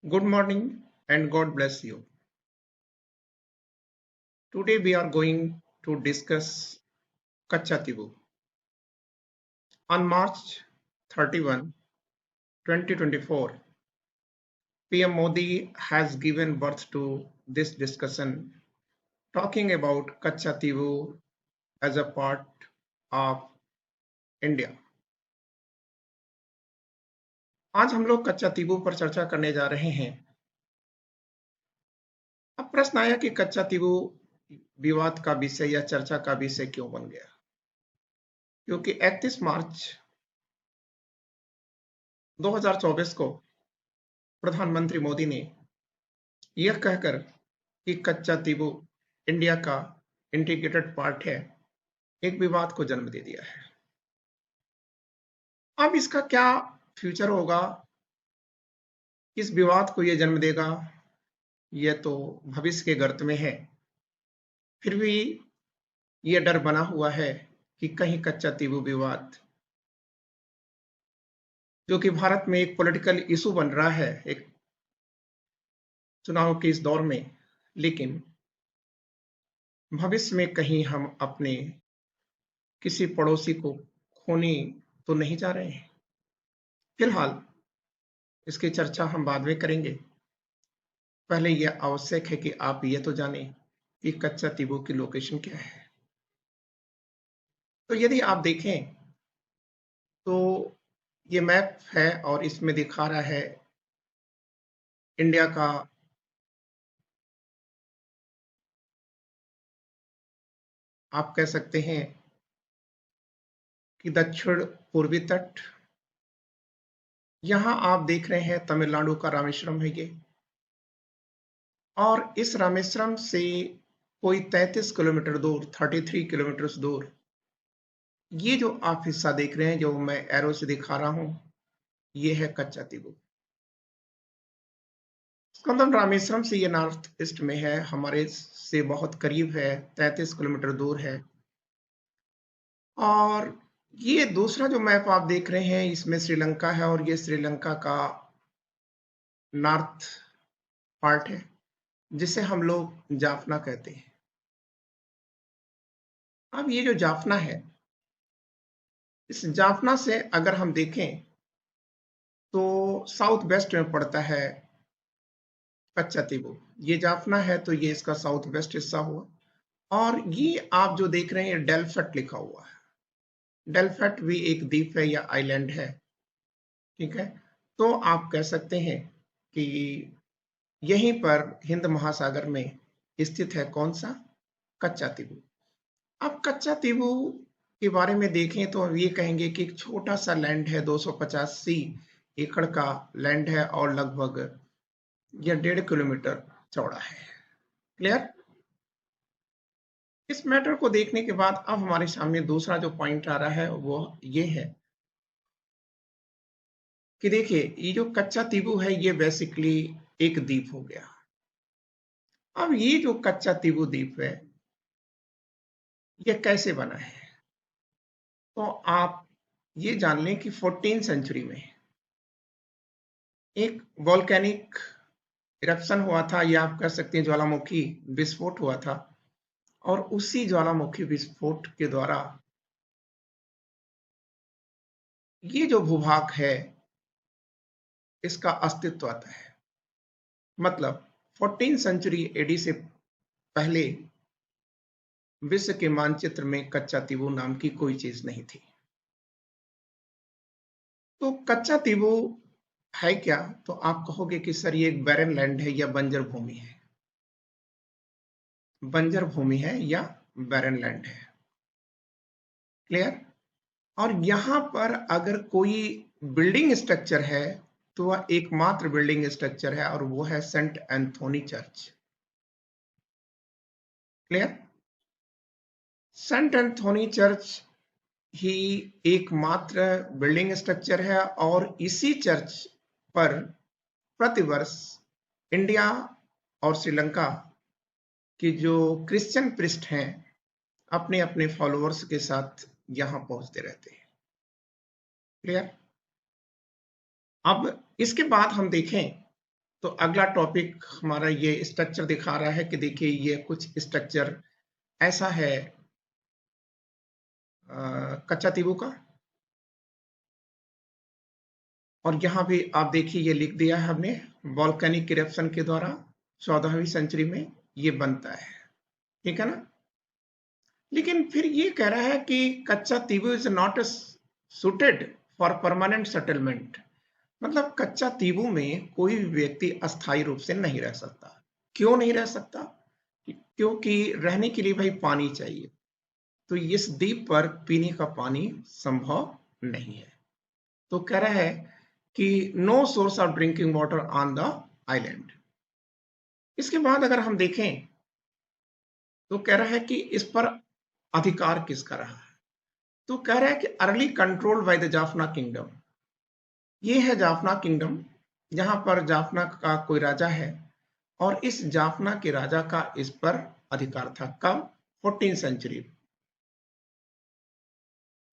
Good morning and God bless you. Today we are going to discuss Kachatibu. On March 31, 2024, PM Modi has given birth to this discussion talking about Kachatibu as a part of India. आज हम लोग कच्चातीबू पर चर्चा करने जा रहे हैं। अब प्रश्न आया कि कच्चातीबू विवाद का विषय या चर्चा का विषय क्यों बन गया, क्योंकि 31 मार्च 2024 को प्रधानमंत्री मोदी ने यह कहकर कि कच्चातीबू इंडिया का इंटीग्रेटेड पार्ट है, एक विवाद को जन्म दे दिया है। अब इसका क्या फ्यूचर होगा, किस विवाद को यह जन्म देगा, यह तो भविष्य के गर्त में है। फिर भी यह डर बना हुआ है कि कहीं कच्चातीबू विवाद, जो कि भारत में एक पॉलिटिकल इशू बन रहा है एक चुनाव के इस दौर में, लेकिन भविष्य में कहीं हम अपने किसी पड़ोसी को खोने तो नहीं जा रहे हैं। फिलहाल इसकी चर्चा हम बाद में करेंगे। पहले यह आवश्यक है कि आप ये तो जानें कि कच्चातीबू की लोकेशन क्या है। तो यदि आप देखें तो ये मैप है और इसमें दिखा रहा है इंडिया का आप कह सकते हैं कि दक्षिण पूर्वी तट। यहां आप देख रहे हैं तमिलनाडु का रामेश्वरम है ये, और इस रामेश्वरम से कोई 33 किलोमीटर दूर, 33 किलोमीटर दूर, ये जो आप हिस्सा देख रहे हैं, जो मैं एरो से दिखा रहा हूं, ये है कच्चातीबू। इसका मतलब रामेश्वरम से ये नॉर्थ ईस्ट में है, हमारे से बहुत करीब है, 33 किलोमीटर दूर है। और ये दूसरा जो मैप आप देख रहे हैं, इसमें श्रीलंका है और ये श्रीलंका का नॉर्थ पार्ट है, जिसे हम लोग जाफना कहते हैं। अब ये जो जाफना है, इस जाफना से अगर हम देखें तो साउथ वेस्ट में पड़ता है कच्चातीबू। ये जाफना है तो ये इसका साउथ वेस्ट हिस्सा हुआ, और ये आप जो देख रहे हैं डेल्फट लिखा हुआ है। डेल्फट भी एक द्वीप है या आइलैंड है, ठीक है। तो आप कह सकते हैं कि यहीं पर हिंद महासागर में स्थित है कौन सा, कच्चातीबू। अब कच्चातीबू के बारे में देखें तो हम ये कहेंगे कि एक छोटा सा लैंड है, 285 एकड़ का लैंड है और लगभग यह 1.5 किलोमीटर चौड़ा है। क्लियर? इस मैटर को देखने के बाद अब हमारे सामने दूसरा जो पॉइंट आ रहा है वो ये है कि देखिए, ये जो कच्चातीबू है ये बेसिकली एक द्वीप हो गया। अब ये जो कच्चातीबू द्वीप है ये कैसे बना है, तो आप ये जान लें कि 14 सेंचुरी में एक वोल्केनिक इरप्शन हुआ था, या आप कह सकते हैं ज्वालामुखी विस्फोट हुआ था, और उसी ज्वालामुखी विस्फोट के द्वारा ये जो भूभाग है इसका अस्तित्व आता है। मतलब 14 सेंचुरी एडी से पहले विश्व के मानचित्र में कच्चातीबू नाम की कोई चीज नहीं थी। तो कच्चातीबू है क्या, तो आप कहोगे कि सर ये एक बैरन लैंड है या बंजर भूमि है। बंजर भूमि है या बैरन लैंड है। क्लियर? और यहां पर अगर कोई बिल्डिंग स्ट्रक्चर है तो वह एकमात्र बिल्डिंग स्ट्रक्चर है और वो है saint Anthony church. Clear? Saint Anthony church ही एकमात्र बिल्डिंग स्ट्रक्चर है, और इसी चर्च पर प्रतिवर्ष इंडिया और श्रीलंका के जो क्रिश्चियन प्रीस्ट हैं अपने अपने फॉलोअर्स के साथ यहां पहुंचते रहते हैं। क्लियर? अब इसके बाद हम देखें तो अगला टॉपिक हमारा ये स्ट्रक्चर दिखा रहा है कि देखिए ये कुछ स्ट्रक्चर ऐसा है कच्चा तीबू का। और यहाँ भी आप देखिए ये लिख दिया है हमने, वॉल्केनिक इरप्शन के द्वारा 14वीं सेंचुरी में ये बनता है, ठीक है ना। लेकिन फिर ये कह रहा है कि Katchatheevu is not suited for permanent settlement, मतलब कच्चा तीबू में कोई भी व्यक्ति अस्थायी रूप से नहीं रह सकता। क्यों नहीं रह सकता? क्योंकि रहने के लिए भाई पानी चाहिए, तो इस द्वीप पर पीने का पानी संभव नहीं है। तो कह रहा है कि no source of drinking water on the island. इसके बाद अगर हम देखें तो कह रहा है कि इस पर अधिकार किसका रहा है, तो कह रहा है कि early control by the Jaffna kingdom. ये है जाफना किंगडम, जहां पर जाफना का कोई राजा है और इस जाफना के राजा का इस पर अधिकार था। कब? 14वीं सेंचुरी।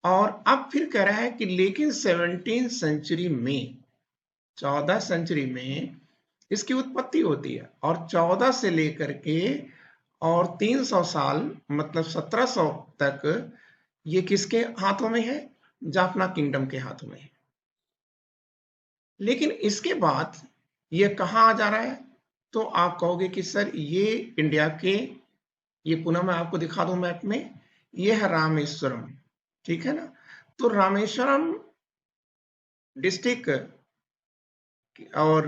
और अब फिर कह रहा है कि लेकिन 17वीं सेंचुरी में, 14 सेंचुरी में इसकी उत्पत्ति होती है और 14 से लेकर के और 300 साल मतलब 1700 तक ये किसके हाथों में है? जाफना किंगडम के हाथों में है। लेकिन इसके बाद ये कहाँ आ जा रहा है? तो आप कहोगे कि सर ये इंडिया के, ये पुनः मैं आपको दिखा दूं मैप में, ये है रामेश्वरम, ठीक है ना। तो रामेश्वरम डिस्ट्रिक्ट और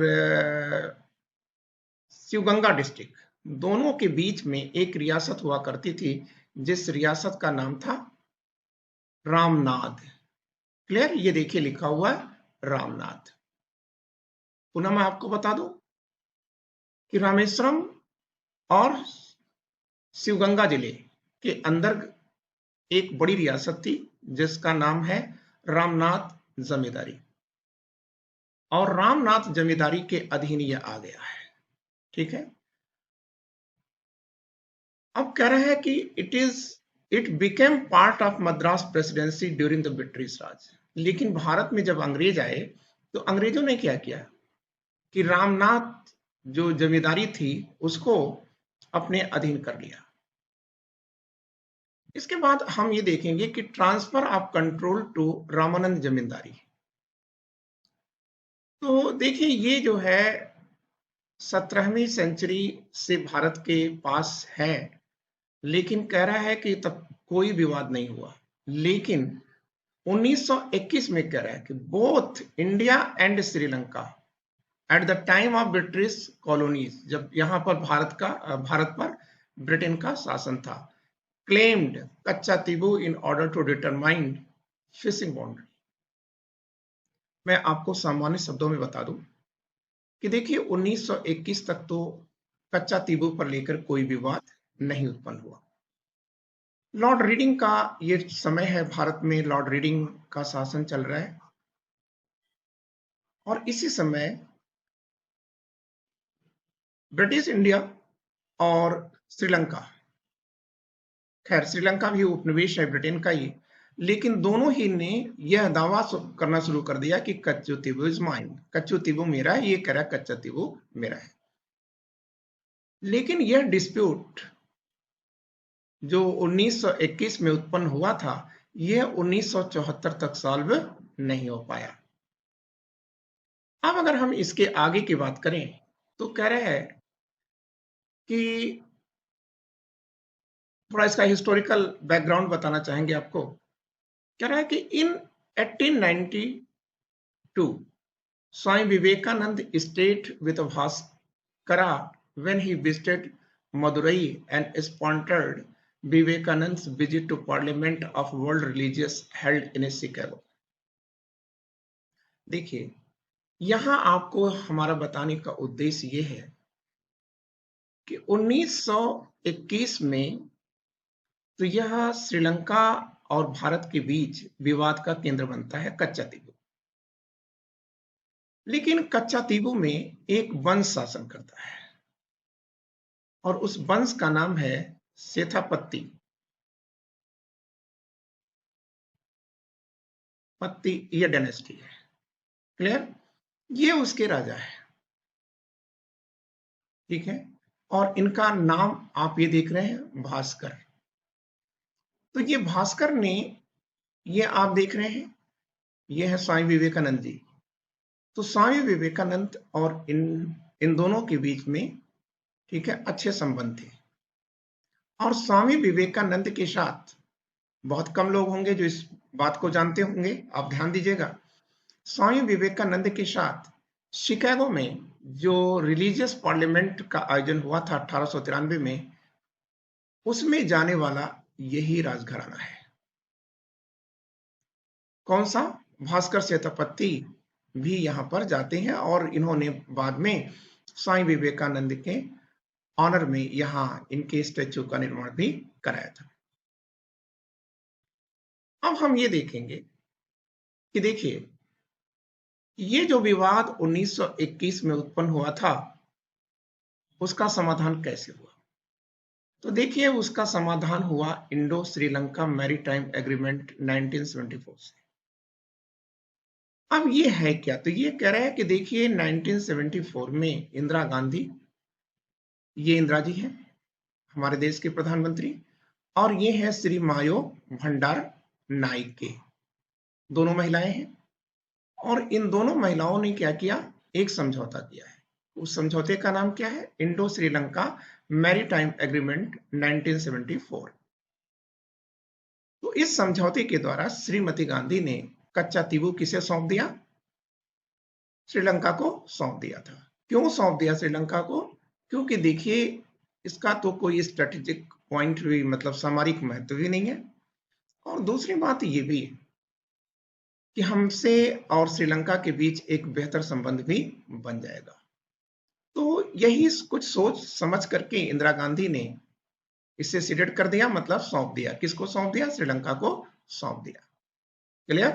शिवगंगा डिस्ट्रिक्ट, दोनों के बीच में एक रियासत हुआ करती थी, जिस रियासत का नाम था रामनाथ। क्लियर? ये देखिए लिखा हुआ है रामनाथ। पुनः मैं आपको बता दूं कि रामेश्वरम और शिवगंगा जिले के अंदर एक बड़ी रियासत थी जिसका नाम है रामनाथ जमींदारी, और रामनाथ जमींदारी के अधीन यह आ गया है, ठीक है। अब कह रहे हैं कि it became part of Madras presidency during the British raj. लेकिन भारत में जब अंग्रेज आए तो अंग्रेजों ने क्या किया कि रामनाथ जो जमींदारी थी उसको अपने अधीन कर लिया। इसके बाद हम ये देखेंगे कि transfer of control to Ramanand zamindari. तो देखिए ये जो है 17वीं सेंचुरी से भारत के पास है, लेकिन कह रहा है कि तब कोई विवाद नहीं हुआ। लेकिन 1921 में कह रहा है कि both India and Sri Lanka at the time of British colonies, जब यहां पर भारत पर ब्रिटेन का शासन था, claimed Katchatheevu in order to determine fishing boundary. मैं आपको सामान्य शब्दों में बता दूं कि देखिए 1921 तक तो कच्चा तीबू पर लेकर कोई विवाद नहीं उत्पन्न हुआ। लॉर्ड रीडिंग का ये समय है, भारत में लॉर्ड रीडिंग का शासन चल रहा है, और इसी समय ब्रिटिश इंडिया और श्रीलंका, खैर श्रीलंका भी उपनिवेश है ब्रिटेन का ही, लेकिन दोनों ही ने यह दावा करना शुरू कर दिया कि कच्चू तीबू इज माइन, कच्चू तीबू मेरा है, ये कह रहा है कच्चा तीबू मेरा है। लेकिन यह डिस्प्यूट जो 1921 में उत्पन्न हुआ था, यह 1974 तक सॉल्व नहीं हो पाया। अब अगर हम इसके आगे की बात करें तो कह रहे हैं कि थोड़ा इसका हिस्टोरिकल बैकग्राउंड बताना चाहेंगे आपको। कह रहा है कि इन 1892 Swami Vivekananda stayed with Bhaskara when he visited Madurai and sponsored Vivekanand's visit to Parliament of World Religious held in Chicago। देखिए यहां आपको हमारा बताने का उद्देश्य ये है कि 1921 में तो यह श्रीलंका और भारत के बीच विवाद का केंद्र बनता है कच्चा तीबू। लेकिन कच्चा तीबू में एक वंश शासन करता है और उस वंश का नाम है सेठापत्ती। पत्ती ये डायनेस्टी है। क्लियर? ये उसके राजा है। ठीक है, और इनका नाम आप ये देख रहे हैं भास्कर। तो ये भास्कर ने, ये आप देख रहे हैं, ये है स्वामी विवेकानंद जी। तो स्वामी विवेकानंद और इन दोनों के बीच में, ठीक है, अच्छे संबंध थे। और स्वामी विवेकानंद के साथ, बहुत कम लोग होंगे जो इस बात को जानते होंगे, आप ध्यान दीजिएगा, स्वामी विवेकानंद के साथ शिकागो में जो रिलीजियस पार्लियामेंट का आयोजन हुआ था 1893 में, उसमें जाने वाला यही राजघराना है। कौन सा? भास्कर सेतपति भी यहां पर जाते हैं, और इन्होंने बाद में स्वामी विवेकानंद के ऑनर में यहां इनके स्टैचू का निर्माण भी कराया था। अब हम ये देखेंगे कि देखिए, ये जो विवाद 1921 में उत्पन्न हुआ था, उसका समाधान कैसे हुआ? तो देखिए, उसका समाधान हुआ इंडो श्रीलंका मैरीटाइम एग्रीमेंट 1974 से। अब ये है क्या? तो ये कह रहे हैं कि देखिए 1974 में इंदिरा गांधी, ये इंदिरा जी हैं हमारे देश के प्रधानमंत्री, और ये है श्री मायो भंडार नायके, दोनों महिलाएं हैं। और इन दोनों महिलाओं ने क्या किया? एक समझौता किया है। उस समझौते का नाम क्या है? Indo Sri Lanka maritime agreement 1974। तो इस समझौते के द्वारा श्रीमती गांधी ने कच्चा तीबू किसे सौंप दिया? श्रीलंका को सौंप दिया था। क्यों सौंप दिया श्रीलंका को? क्योंकि देखिए, इसका तो कोई स्ट्रेटेजिक पॉइंट भी, मतलब सामरिक महत्व भी नहीं है, और दूसरी बात ये भी है कि हमसे और श्रीलंका के बीच एक बेहतर संबंध भी बन जाएगा। तो यही कुछ सोच समझ करके इंदिरा गांधी ने इसे सीडेड कर दिया, मतलब सौंप दिया। किसको सौंप दिया? श्रीलंका को सौंप दिया। क्लियर?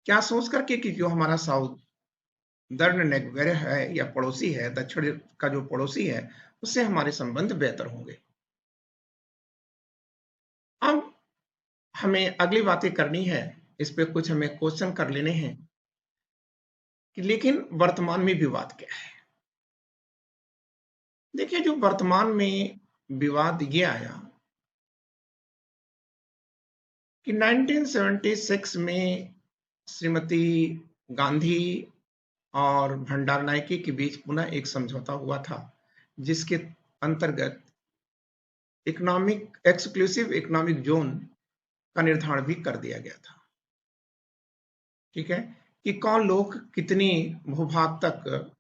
क्या सोच करके कि जो हमारा साउदर्न नेगवेर है या पड़ोसी है, दक्षिण का जो पड़ोसी है, उससे हमारे संबंध बेहतर होंगे। अब हमें अगली बातें करनी है, इस पे कुछ हमें क्वेश्चन कर लेने हैं कि लेकिन वर्तमान में विवाद क्या है। देखिए, जो वर्तमान में विवाद ये आया कि 1976 में श्रीमती गांधी और भंडार नायके के बीच पुनः एक समझौता हुआ था, जिसके अंतर्गत एक्सक्लूसिव इकोनॉमिक जोन का निर्धारण भी कर दिया गया था। ठीक है, कि कौन लोग कितनी भूभाग तक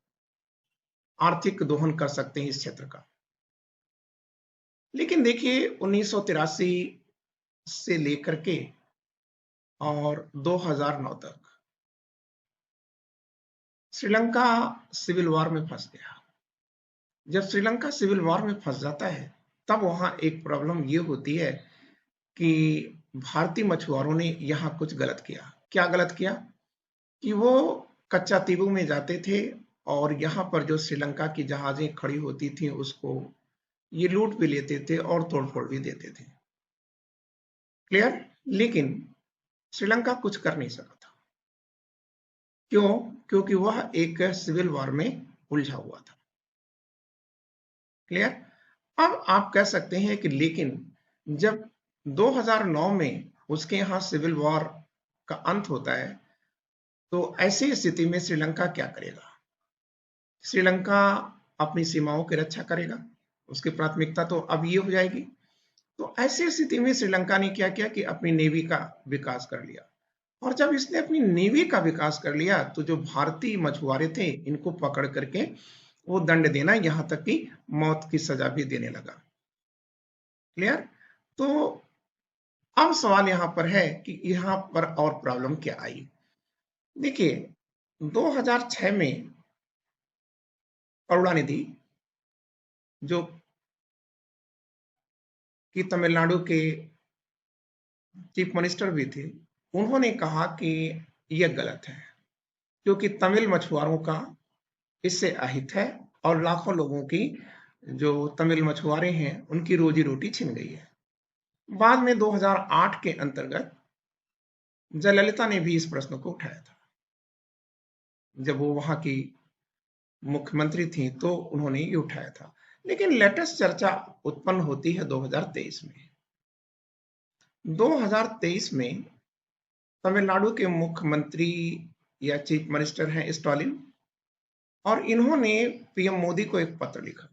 आर्थिक दोहन कर सकते हैं इस क्षेत्र का। लेकिन देखिए, 1983 से लेकर के और 2009 तक श्रीलंका सिविल वॉर में फंस गया। जब श्रीलंका सिविल वॉर में फंस जाता है, तब वहां एक प्रॉब्लम ये होती है कि भारतीय मछुआरों ने यहाँ कुछ गलत किया। क्या गलत किया? कि वो कच्चा तीबू में जाते थे, और यहाँ पर जो श्रीलंका की जहाजें खड़ी होती थी उसको ये लूट भी लेते थे और तोड़फोड़ भी देते थे। क्लियर? लेकिन श्रीलंका कुछ कर नहीं सका था। क्यों? क्योंकि वह एक सिविल वॉर में उलझा हुआ था। क्लियर? अब आप कह सकते हैं कि लेकिन जब 2009 में उसके यहाँ सिविल वॉर का अंत होता है, तो ऐसी स्थिति में श्रीलंका क्या करेगा? श्रीलंका अपनी सीमाओं की रक्षा करेगा, उसकी प्राथमिकता तो अब ये हो जाएगी। तो ऐसी स्थिति में श्रीलंका ने क्या किया कि अपनी नेवी का विकास कर लिया। और जब इसने अपनी नेवी का विकास कर लिया, तो जो भारतीय मछुआरे थे, इनको पकड़ करके वो दंड देना, यहां तक कि मौत की सजा भी देने लगा। क्लियर? तो अब सवाल यहां पर है कि यहां पर और प्रॉब्लम क्या आई। देखिए, 2006 में करुणानिधि, जो कि तमिलनाडु के चीफ मिनिस्टर भी थे, उन्होंने कहा कि यह गलत है, क्योंकि तमिल मछुआरों का इससे अहित है, और लाखों लोगों की, जो तमिल मछुआरे हैं, उनकी रोजी रोटी छिन गई है। बाद में 2008 के अंतर्गत जयललिता ने भी इस प्रश्न को उठाया था, जब वो वहां की मुख्यमंत्री थी तो उन्होंने ये उठाया था। लेकिन लेटेस्ट चर्चा उत्पन्न होती है 2023 में। 2023 में तमिलनाडु के मुख्यमंत्री या चीफ मिनिस्टर हैं स्टालिन, और इन्होंने पीएम मोदी को एक पत्र लिखा।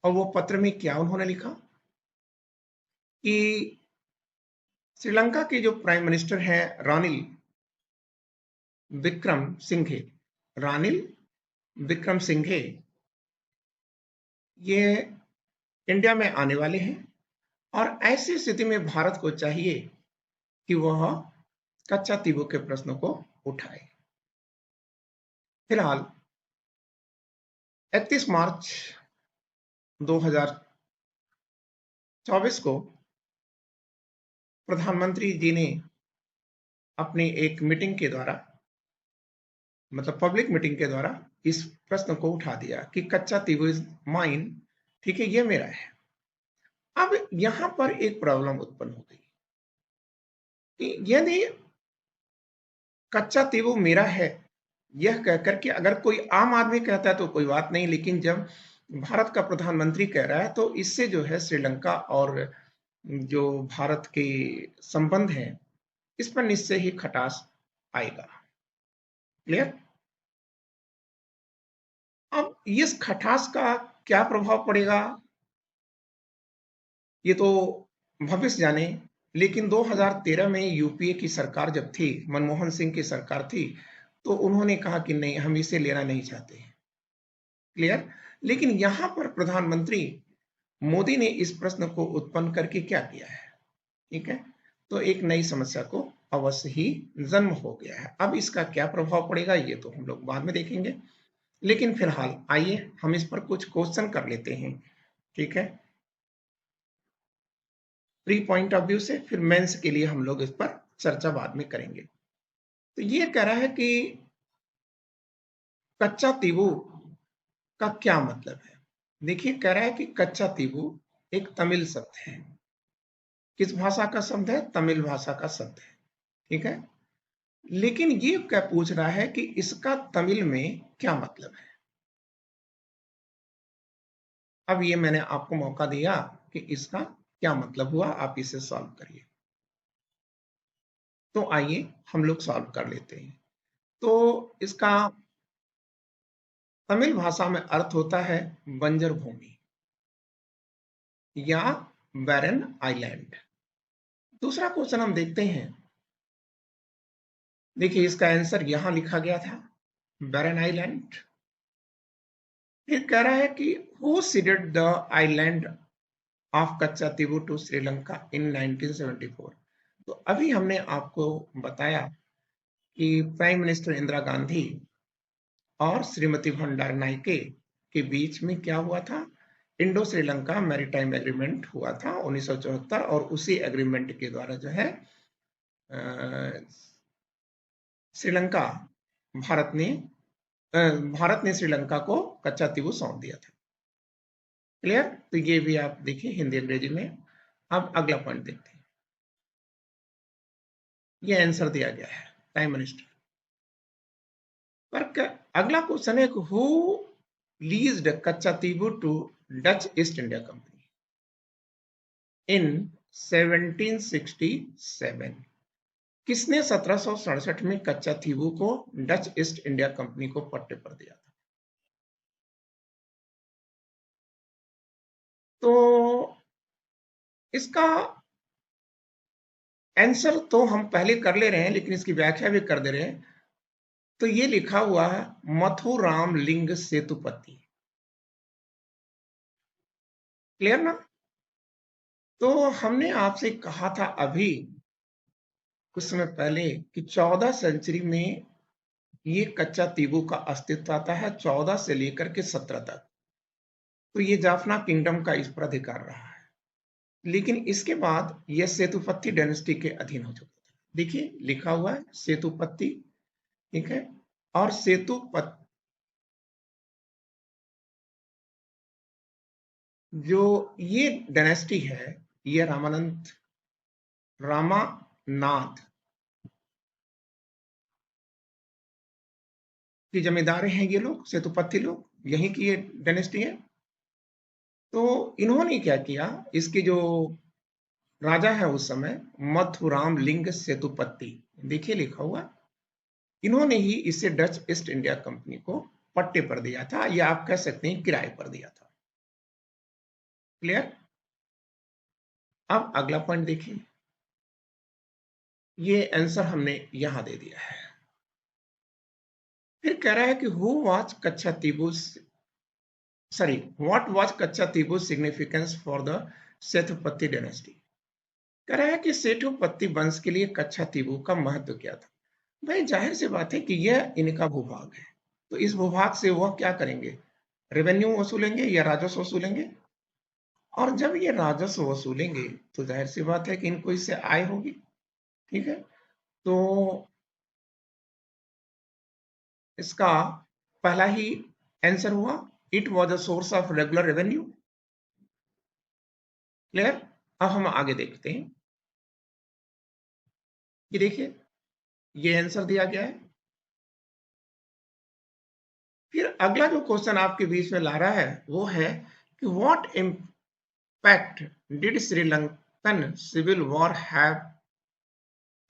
और वो पत्र में क्या उन्होंने लिखा कि श्रीलंका के जो प्राइम मिनिस्टर हैं रानिल विक्रम सिंघे, रानिल विक्रम सिंघे, ये इंडिया में आने वाले हैं, और ऐसी स्थिति में भारत को चाहिए कि वह कच्चा तीबू के प्रश्न को उठाए। फिलहाल 31 मार्च 2024 को प्रधानमंत्री जी ने अपनी एक मीटिंग के द्वारा, मतलब पब्लिक मीटिंग के द्वारा, इस प्रश्न को उठा दिया कि कच्चा तीबू इज माइन, ठीक है, ये मेरा है। अब यहां पर एक प्रॉब्लम उत्पन्न हो गई कि यदि कच्चा तीबू मेरा है यह कहकर के अगर कोई आम आदमी कहता है तो कोई बात नहीं, लेकिन जब भारत का प्रधानमंत्री कह रहा है तो इससे जो है श्रीलंका और जो भारत के संबंध हैं इस पर निश्चय ही खटास आएगा। क्लियर? अब इस खटास का क्या प्रभाव पड़ेगा ये तो भविष्य जाने। लेकिन 2013 में यूपीए की सरकार जब थी, मनमोहन सिंह की सरकार थी, तो उन्होंने कहा कि नहीं, हम इसे लेना नहीं चाहते। क्लियर? लेकिन यहां पर प्रधानमंत्री मोदी ने इस प्रश्न को उत्पन्न करके क्या किया है, ठीक है, तो एक नई समस्या को अवश्य ही जन्म हो गया है। अब इसका क्या प्रभाव पड़ेगा ये तो हम लोग बाद में देखेंगे, लेकिन फिलहाल आइए हम इस पर कुछ क्वेश्चन कर लेते हैं, ठीक है, प्री पॉइंट ऑफ व्यू से। फिर मेंस के लिए हम लोग इस पर चर्चा बाद में करेंगे। तो ये कह रहा है कि कच्चा तीबू का क्या मतलब है। देखिए, कह रहा है कि कच्चा तीबू एक तमिल शब्द है। किस भाषा का शब्द है? तमिल भाषा का शब्द है, ठीक है। लेकिन ये क्या पूछ रहा है कि इसका तमिल में क्या मतलब है। अब ये मैंने आपको मौका दिया कि इसका क्या मतलब हुआ, आप इसे सॉल्व करिए। तो आइए हम लोग सॉल्व कर लेते हैं। तो इसका तमिल भाषा में अर्थ होता है बंजर भूमि या बैरन आइलैंड। दूसरा क्वेश्चन हम देखते हैं। देखिए, इसका आंसर यहां लिखा गया था, बैरन आइलैंड। फिर कह रहा है कि who seeded the island of कच्चा तीबू टू श्रीलंका इन 1974। तो अभी हमने आपको बताया कि प्राइम मिनिस्टर इंदिरा गांधी और श्रीमती भंडारनायके के बीच में क्या हुआ था, इंडो श्रीलंका मैरीटाइम एग्रीमेंट हुआ था 1974, और उसी एग्रीमेंट के द्वारा जो है श्रीलंका भारत ने भारत ने श्रीलंका को कच्चा तीबू सौंप दिया था। क्लियर? तो ये भी आप देखिए हिंदी अंग्रेजी में। अब अगला पॉइंट देखते हैं। ये आंसर दिया गया है प्राइम मिनिस्टर। पर अगला क्वेश्चन है, who leased Katchatheevu to Dutch East India company in 1767। किसने 1767 में कच्चा तीबू को डच ईस्ट इंडिया कंपनी को पट्टे पर दिया था? तो इसका आंसर तो हम पहले कर ले रहे हैं, लेकिन इसकी व्याख्या भी कर दे रहे हैं। तो ये लिखा हुआ है मथुराम लिंग सेतुपति। क्लियर ना? तो हमने आपसे कहा था अभी कुछ समय पहले कि 14 सेंचुरी में ये कच्चा तीबू का अस्तित्व आता है, 14 से लेकर के 17 तक। तो ये जाफना किंगडम का इस पर अधिकार रहा है, लेकिन इसके बाद यह सेतुपति डायनेस्टी के अधीन हो चुका था। देखिए लिखा हुआ है सेतुपति, ठीक है, और सेतुपति जो ये डायनेस्टी है, ये रामानाथ की जमींदार हैं ये लोग, सेतुपति लोग, यहीं की ये डायनेस्टी है। तो इन्होंने क्या किया, इसके जो राजा है उस समय मथुराम लिंग सेतुपति, देखिए लिखा हुआ, इन्होंने ही इसे डच ईस्ट इंडिया कंपनी को पट्टे पर दिया था, या आप कह सकते हैं किराए पर दिया था। क्लियर? अब अगला पॉइंट देखिए, ये आंसर हमने यहां दे दिया है। फिर कह रहा है कि who was Katchatheevu, sorry, what was Katchatheevu significance for the Sethupathi dynasty. कह रहा है कि सेठुपति वंश के लिए कच्छातीबू का महत्व क्या था। भाई जाहिर सी बात है कि यह इनका भूभाग है, तो इस भूभाग से वह क्या करेंगे, रेवेन्यू वसूलेंगे या राजस्व वसूलेंगे। और जब ये राजस्व वसूलेंगे तो जाहिर सी बात है कि इनको इससे आय होगी। ठीक है, तो इसका पहला ही आंसर हुआ, it was a source of regular revenue. Clear? अब हम आगे देखते हैं, ये देखिए ये आंसर दिया गया है। फिर अगला जो क्वेश्चन आपके बीच में ला रहा है वो है कि what impact did Sri Lankan civil war have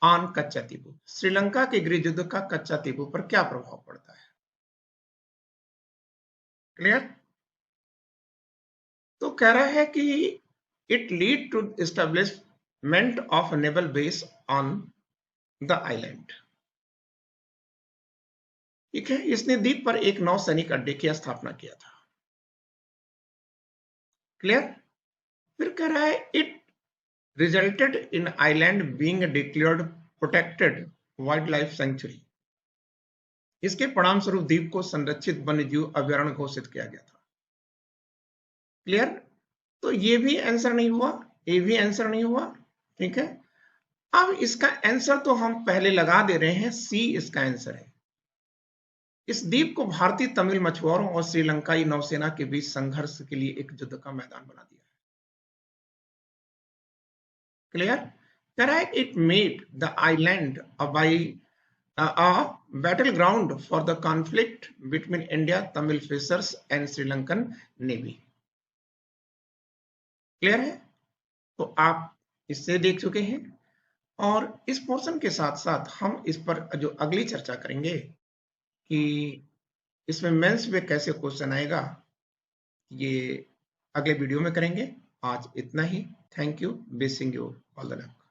on Katchatheevu. Sri Lanka के गृह युद्ध का कच्चातीबू पर क्या प्रभाव पड़ता है। क्लियर? तो कह रहा है कि it lead to establishment of naval base on the island. ठीक है, इसने द्वीप पर एक नौसैनिक अड्डे की स्थापना किया था। क्लियर? फिर कह रहा है it resulted in island being declared protected wild life sanctuary. इसके परिणाम स्वरूप द्वीप को संरक्षित वन्यजीव अभयारण्य घोषित किया गया था। क्लियर? तो ये भी आंसर नहीं हुआ, ये भी आंसर नहीं हुआ। ठीक है, अब इसका आंसर तो हम पहले लगा दे रहे हैं, सी इसका आंसर है। इस द्वीप को भारतीय तमिल मछुआरों और श्रीलंकाई नौसेना के बीच संघर्ष के लिए एक युद्ध का मैदान बना दिया। क्लियर? कह रहा है it made the island a battleground for the conflict between India, Tamil fishers and Sri Lankan Navy. Clear है? तो आप इससे देख चुके हैं, और इस पोर्शन के साथ साथ हम इस पर जो अगली चर्चा करेंगे कि इसमें मेंस में कैसे क्वेश्चन आएगा, ये अगले वीडियो में करेंगे। आज इतना ही। Thank you, wishing you all the luck.